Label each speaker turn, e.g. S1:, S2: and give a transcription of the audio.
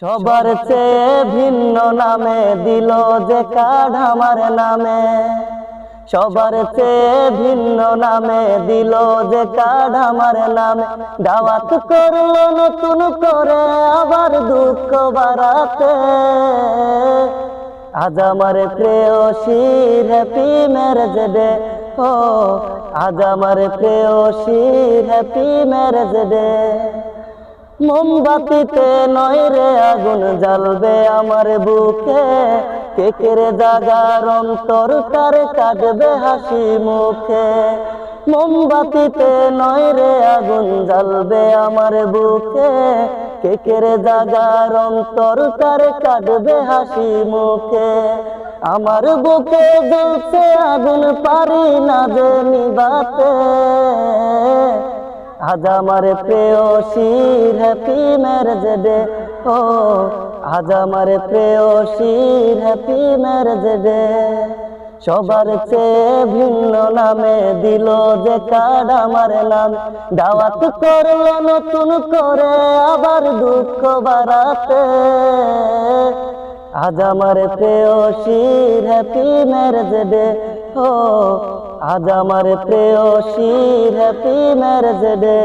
S1: সবার চেয়ে ভিন্ন নামে দিল যে কার্ড আমার নামে, সবার চেয়ে ভিন্ন নামে দিল যে কার্ড আমার নামে। দাওয়াত করলো নতুন করে আবার দুঃখ বাড়াতে, আজ আমার প্রেয়সীর হ্যাপি ম্যারেজ ডে। ও আজ আমার প্রেয়সীর হ্যাপি ম্যারেজ ডে। মোমবাতিতে নয় রে আগুন জ্বালবে আমার বুকে, কেকের জাগার অন্তর কারে কাটবে হাসি মুখে। মোমবাতিতে নয় রে আগুন জ্বালবে আমার বুকে, কেকের জাগার অন্তর কারে কাটবে হাসি মুখে। আমার বুকে জ্বলছে আগুন পারি না যে নিবাতে, আজ আমার প্রেয়সীর হ্যাপি ম্যারেজ ডে। ও আজ আমার প্রেয়সীর হ্যাপি ম্যারেজ ডে। সবার চেয়ে ভিন্ন নামে দিল যে কার্ড আমার নাম, দাওয়াত করলো নতুন করে আবার দুঃখ বাড়াতে, আজ আমার প্রেয়সীর হ্যাপি ম্যারেজ ডে। ও আজ আমার প্রেয়সীর হ্যাপি ম্যারেজ ডে।